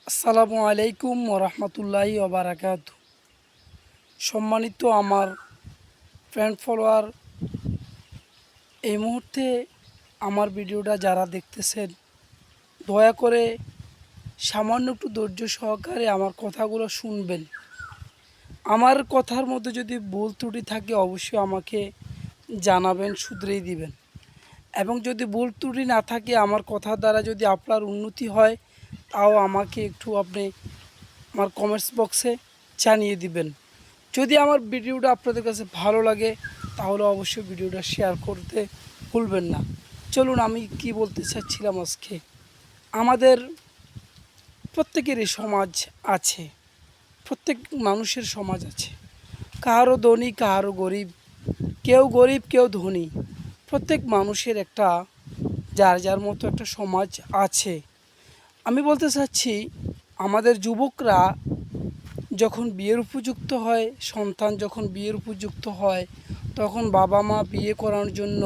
আসসালামু আলাইকুম ওরহমতুল্লাহি ওবারাকাতু। সম্মানিত আমার ফ্রেন্ড ফলোয়ার, এই মুহূর্তে আমার ভিডিওটা যারা দেখতেছেন, দয়া করে সামান্য একটু ধৈর্য সহকারে আমার কথাগুলো শুনবেন। আমার কথার মধ্যে যদি ভুল ত্রুটি থাকে অবশ্যই আমাকে জানাবেন, শুধরিয়ে দিবেন। এবং যদি ভুল ত্রুটি না থাকে, আমার কথার দ্বারা যদি আপনার উন্নতি হয়, তাও আমাকে একটু আপনি আমার কমেন্টস বক্সে জানিয়ে দিবেন। যদি আমার ভিডিওটা আপনাদের কাছে ভালো লাগে তাহলে অবশ্যই ভিডিওটা শেয়ার করতে ভুলবেন না। চলুন, আমি কি বলতে চাচ্ছিলাম আজকে, আমাদের প্রত্যেকেরই সমাজ আছে, প্রত্যেক মানুষের সমাজ আছে। কারো ধনী, কারো গরিব কেউ ধনী। প্রত্যেক মানুষের একটা যার যার মতো একটা সমাজ আছে। আমি বলতে চাচ্ছি, আমাদের যুবকরা যখন বিয়ের উপযুক্ত হয়, সন্তান যখন বিয়ের উপযুক্ত হয়, তখন বাবা মা বিয়ে করার জন্য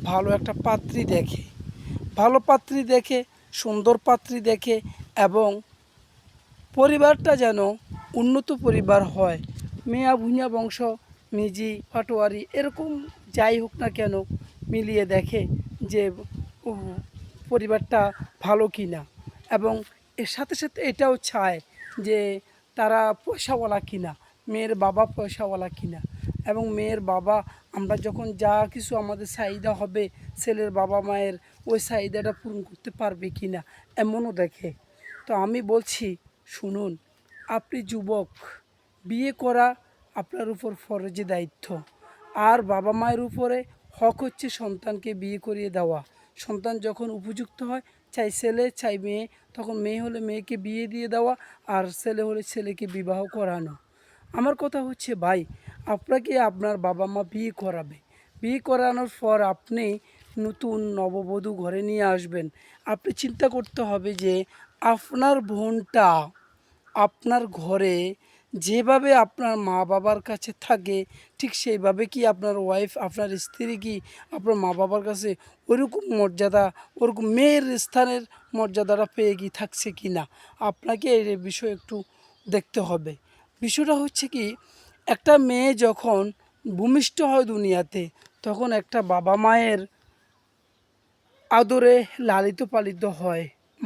ভালো একটা পাত্রী দেখে, ভালো পাত্রী দেখে, সুন্দর পাত্রী দেখে, এবং পরিবারটা যেন উন্নত পরিবার হয়। মিয়া ভুঁইয়া বংশ, মিজি পাটোয়ারি এরকম যাই হোক না কেন, মিলিয়ে দেখে যে পরিবারটা ভালো কি না, এবং এর সাথে সাথে এটাও চায় যে তারা পয়সাওয়ালা কিনা, মেয়ের বাবা পয়সাওয়ালা কিনা, এবং মেয়ের বাবা আমরা যখন যা কিছু আমাদের চাহিদা হবে ছেলের বাবা মায়ের ওই চাহিদাটা পূরণ করতে পারবে কিনা, এমনও দেখে। তো আমি বলছি, শুনুন, আপনি যুবক, বিয়ে করা আপনার উপর ফরজে দায়িত্ব। আর বাবা মায়ের উপরে হক হচ্ছে সন্তানকে বিয়ে করিয়ে দেওয়া। সন্তান যখন উপযুক্ত হয়, চাই ছেলে চাই মেয়ে, তখন মেয়ে হলে মেয়েকে বিয়ে দিয়ে দেওয়া, আর ছেলে হলে ছেলেকে বিবাহ করানো। আমার কথা হচ্ছে, ভাই, আপনাকে আপনার বাবা মা বিয়ে করাবে, বিয়ে করানোর পর আপনি নতুন নববধূ ঘরে নিয়ে আসবেন। আপনি চিন্তা করতে হবে যে আপনার বোনটা আপনার ঘরে যেভাবে আপনার মা বাবার কাছে থাকে, ঠিক সেইভাবে কি আপনার ওয়াইফ, আপনার স্ত্রী কি আপনার মা বাবার কাছে ওরকম মর্যাদা, ওরকম মেয়ের স্থানের মর্যাদাটা পেয়ে কি থাকছে কি না, আপনাকে এই বিষয় একটু দেখতে হবে। বিষয়টা হচ্ছে কি, একটা মেয়ে যখন ভূমিষ্ঠ হয় দুনিয়াতে, তখন একটা বাবা মায়ের আদরে লালিত পালিত হয়।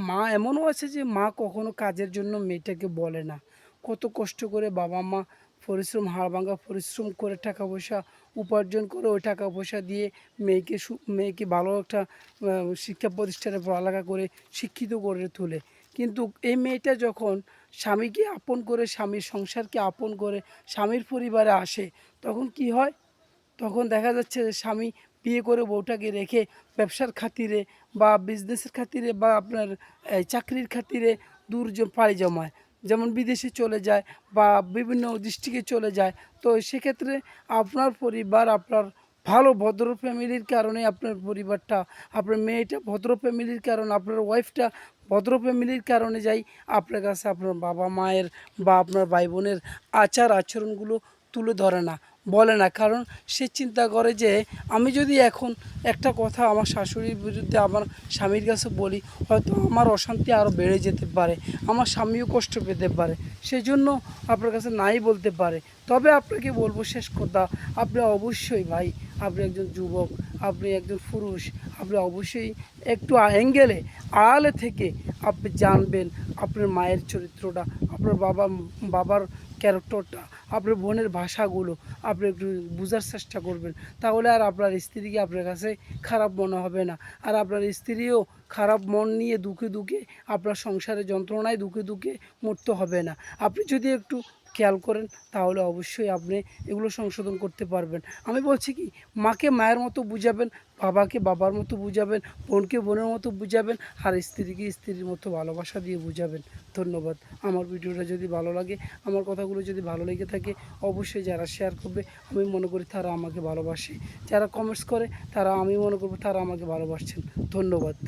মা এমনও আছে যে মা কখনো কাজের জন্য মেয়েটাকে বলে না। কত কষ্ট করে বাবা মা পরিশ্রম, হাড়ভাঙা পরিশ্রম করে টাকা পয়সা উপার্জন করে ওই টাকা পয়সা দিয়ে মেয়েকে ভালো একটা শিক্ষা প্রতিষ্ঠানে পড়ালেখা করে শিক্ষিত করে তোলে। কিন্তু এই মেয়েটা যখন স্বামীকে আপন করে, স্বামীর সংসারকে আপন করে স্বামীর পরিবারে আসে, তখন কি হয়? তখন দেখা যাচ্ছে যে স্বামী বিয়ে করে বউটাকে রেখে ব্যবসার খাতিরে বা বিজনেসের খাতিরে বা আপনার চাকরির খাতিরে দূর পাড়ি জমায়, যেমন বিদেশে চলে যায় বা বিভিন্ন ডিস্ট্রিক্টে চলে যায়। তো সেক্ষেত্রে আপনার পরিবার, আপনার ভালো ভদ্র ফ্যামিলির কারণে আপনার পরিবারটা, আপনার মেয়েটা ভদ্র ফ্যামিলির কারণে, আপনার ওয়াইফটা ভদ্র ফ্যামিলির কারণে যাই আপনার কাছে আপনার বাবা মায়ের বা আপনার ভাই বোনের আচার আচরণগুলো তুলে ধরে না, বলে না। কারণ সে চিন্তা করে যে আমি যদি এখন একটা কথা আমার শাশুড়ির বিরুদ্ধে আমার স্বামীর কাছে বলি, হয়তো আমার অশান্তি আরও বেড়ে যেতে পারে, আমার স্বামীও কষ্ট পেতে পারে, সেই জন্য আপনার কাছে নাই বলতে পারে। তবে আপনাকে বলবো শেষ কথা, আপনি অবশ্যই ভাই, আপনি একজন যুবক, আপনি একজন পুরুষ, আপনি অবশ্যই একটু অ্যাঙ্গেলে আড়ালে থেকে আপনি জানবেন আপনার মায়ের চরিত্রটা, আপনার বাবার ক্যারেক্টারটা, আপনার বোনের ভাষাগুলো আপনি একটু বোঝার চেষ্টা করবেন। তাহলে আর আপনার স্ত্রীকে আপনার কাছে খারাপ মনে হবে না, আর আপনার স্ত্রীও খারাপ মন নিয়ে দুঃখে দুঃখে আপনার সংসারে যন্ত্রণায় দুঃখে দুঃখে মরতে হবে না। আপনি যদি একটু খেয়াল করেন তাহলে অবশ্যই আপনি এগুলো সংশোধন করতে পারবেন। আমি বলছি কি, মাকে মায়ের মতো বুঝাবেন, বাবাকে বাবার মতো বুঝাবেন, বোনকে বোনের মতো বুঝাবেন, আর স্ত্রীকে স্ত্রীর মতো ভালোবাসা দিয়ে বুঝাবেন। ধন্যবাদ। আমার ভিডিওটা যদি ভালো লাগে, আমার কথাগুলো যদি ভালো লেগে থাকে, অবশ্যই যারা শেয়ার করবে আমি মনে করি তারা আমাকে ভালোবাসে, যারা কমেন্টস করে তারা আমি মনে করব তারা আমাকে ভালোবাসছেন। ধন্যবাদ।